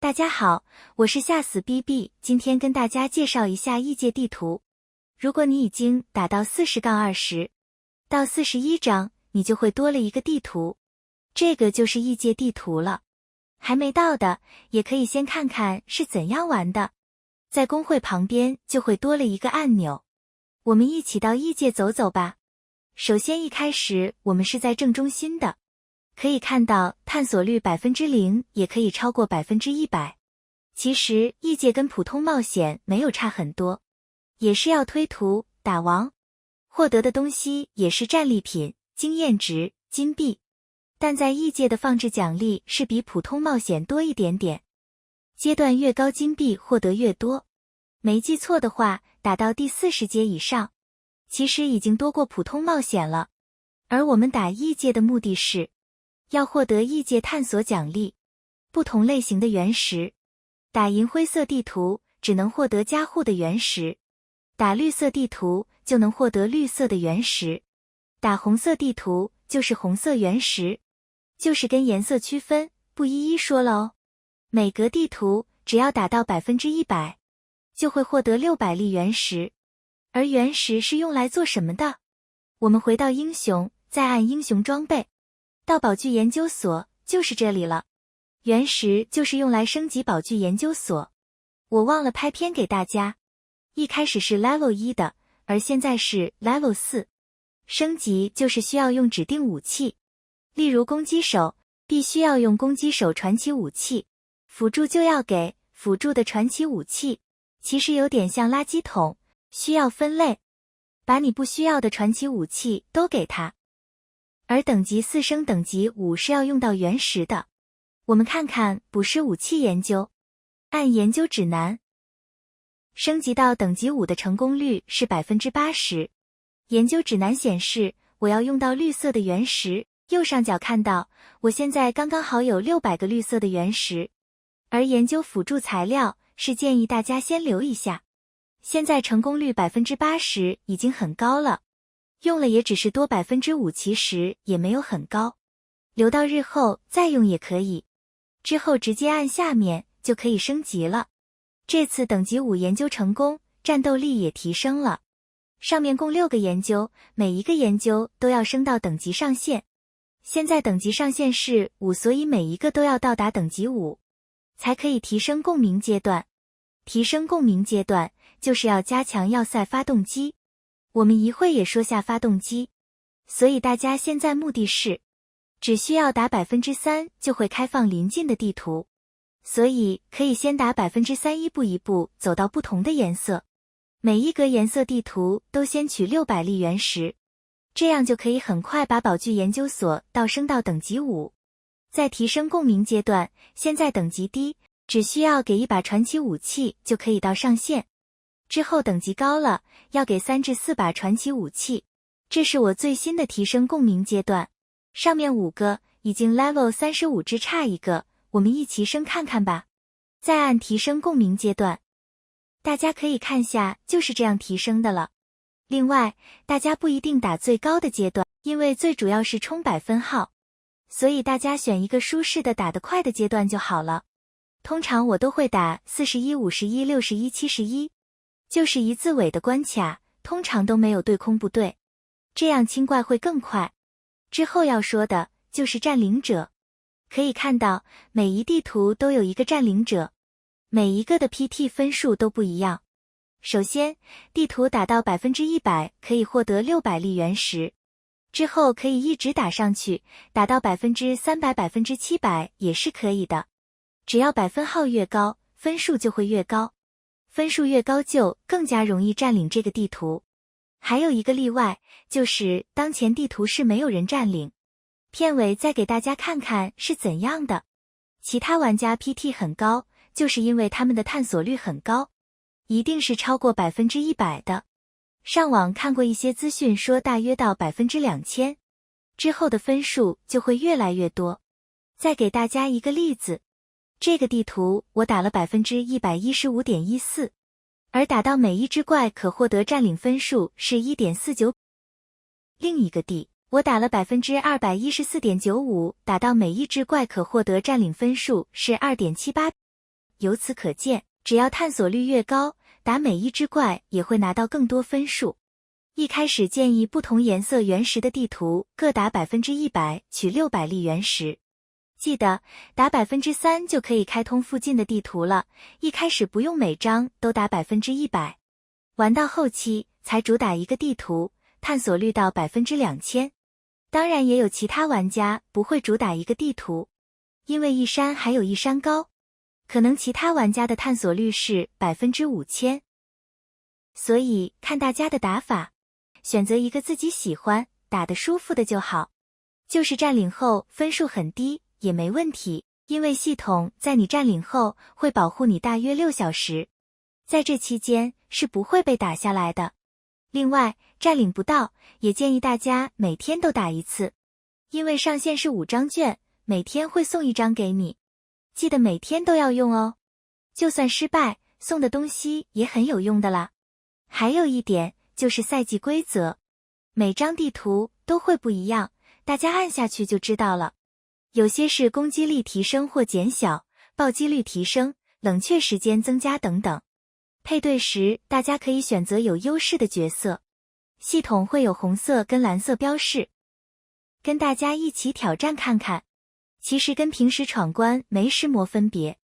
大家好，我是吓死 BB， 今天跟大家介绍一下异界地图。如果你已经打到40-20到41章，你就会多了一个地图，这个就是异界地图了。还没到的，也可以先看看是怎样玩的。在工会旁边就会多了一个按钮，我们一起到异界走走吧。首先一开始我们是在正中心的。可以看到探索率 0%， 也可以超过 100%。其实异界跟普通冒险没有差很多，也是要推图、打王，获得的东西也是战利品、经验值、金币。但在异界的放置奖励是比普通冒险多一点点，阶段越高金币获得越多。没记错的话，打到第40阶以上，其实已经多过普通冒险了。而我们打异界的目的是要获得异界探索奖励，不同类型的原石。打银灰色地图只能获得加护的原石，打绿色地图就能获得绿色的原石，打红色地图就是红色原石，就是跟颜色区分，不一一说了哦。每格地图只要打到 100%， 就会获得600粒原石。而原石是用来做什么的？我们回到英雄，再按英雄装备。到宝具研究所就是这里了，原石就是用来升级宝具研究所。我忘了拍片给大家，一开始是 Level 1的，而现在是 Level 4。升级就是需要用指定武器，例如攻击手，必须要用攻击手传奇武器，辅助就要给辅助的传奇武器。其实有点像垃圾桶，需要分类，把你不需要的传奇武器都给他。而等级4升等级5是要用到原石的。我们看看捕食武器研究，按研究指南，升级到等级5的成功率是 80%。研究指南显示我要用到绿色的原石，右上角看到我现在刚刚好有600个绿色的原石。而研究辅助材料是建议大家先留一下，现在成功率 80% 已经很高了。用了也只是多 5%， 其实也没有很高，留到日后再用也可以，之后直接按下面就可以升级了。这次等级5研究成功，战斗力也提升了。上面共6个研究，每一个研究都要升到等级上限。现在等级上限是5，所以每一个都要到达等级5，才可以提升共鸣阶段。提升共鸣阶段就是要加强要塞发动机。我们一会也说下发动机，所以大家现在目的是，只需要打 3% 就会开放邻近的地图，所以可以先打 3%， 一步一步走到不同的颜色。每一格颜色地图都先取600粒原石，这样就可以很快把宝具研究所升到等级5。在提升共鸣阶段，现在等级低，只需要给一把传奇武器就可以到上限。之后等级高了，要给3至4把传奇武器。这是我最新的提升共鸣阶段，上面5个已经 Level 35，只差一个，我们一起升看看吧。再按提升共鸣阶段，大家可以看下就是这样提升的了。另外，大家不一定打最高的阶段，因为最主要是冲100分号，所以大家选一个舒适的打得快的阶段就好了。通常我都会打41、51、61、71。就是一字尾的关卡，通常都没有对空部队，这样清怪会更快。之后要说的就是占领者，可以看到每一地图都有一个占领者，每一个的 PT 分数都不一样。首先，地图打到 100% 可以获得600粒原石，之后可以一直打上去，打到 300%、700% 也是可以的。只要百分号越高，分数就会越高。分数越高就更加容易占领这个地图。还有一个例外，就是当前地图是没有人占领。片尾再给大家看看是怎样的。其他玩家 PT 很高，就是因为他们的探索率很高，一定是超过 100% 的。上网看过一些资讯说大约到 2000%， 之后的分数就会越来越多。再给大家一个例子。这个地图我打了 115.14%， 而打到每一只怪可获得占领分数是 1.49。 另一个地，我打了 214.95%， 打到每一只怪可获得占领分数是 2.78。由此可见，只要探索率越高，打每一只怪也会拿到更多分数。一开始建议不同颜色原石的地图各打 100%， 取600粒原石。记得打 3% 就可以开通附近的地图了，一开始不用每张都打 100%， 玩到后期才主打一个地图，探索率到 2000%。 当然也有其他玩家不会主打一个地图，因为一山还有一山高，可能其他玩家的探索率是 5000%。 所以看大家的打法，选择一个自己喜欢、打得舒服的就好。就是占领后分数很低也没问题，因为系统在你占领后会保护你大约6小时，在这期间是不会被打下来的。另外，占领不到也建议大家每天都打一次，因为上限是5张券，每天会送1张给你，记得每天都要用哦。就算失败，送的东西也很有用的啦。还有一点就是赛季规则，每张地图都会不一样，大家按下去就知道了。有些是攻击力提升或减小，暴击率提升，冷却时间增加等等。配对时大家可以选择有优势的角色，系统会有红色跟蓝色标示。跟大家一起挑战看看，其实跟平时闯关没什么分别。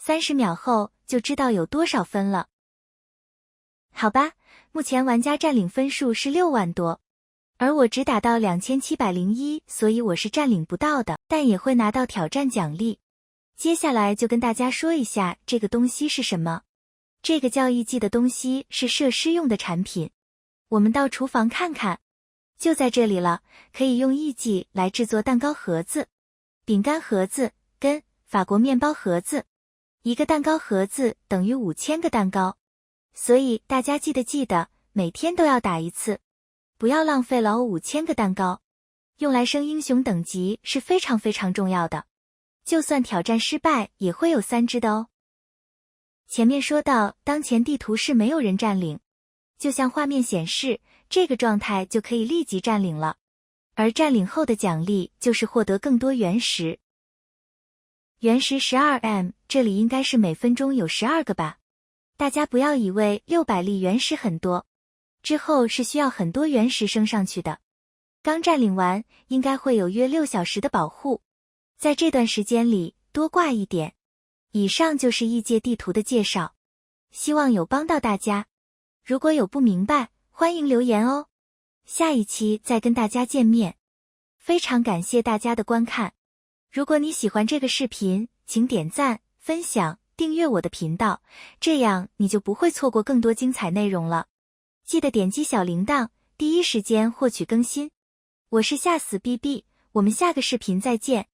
30秒后就知道有多少分了。好吧，目前玩家占领分数是6万多，而我只打到2701，所以我是占领不到的，但也会拿到挑战奖励。接下来就跟大家说一下这个东西是什么。这个叫艺伎的东西是设施用的产品，我们到厨房看看，就在这里了，可以用艺伎来制作蛋糕盒子、饼干盒子跟法国面包盒子。一个蛋糕盒子等于5000个蛋糕，所以大家记得每天都要打一次，不要浪费了5000个蛋糕。用来升英雄等级是非常非常重要的，就算挑战失败也会有3只的哦。前面说到，当前地图是没有人占领，就像画面显示，这个状态就可以立即占领了。而占领后的奖励就是获得更多原石。原石 12M， 这里应该是每分钟有12个吧。大家不要以为600粒原石很多，之后是需要很多原石升上去的。刚占领完，应该会有约6小时的保护，在这段时间里多挂一点。以上就是异界地图的介绍，希望有帮到大家。如果有不明白，欢迎留言哦。下一期再跟大家见面。非常感谢大家的观看。如果你喜欢这个视频，请点赞、分享、订阅我的频道，这样你就不会错过更多精彩内容了。记得点击小铃铛，第一时间获取更新。我是吓死 BB，我们下个视频再见。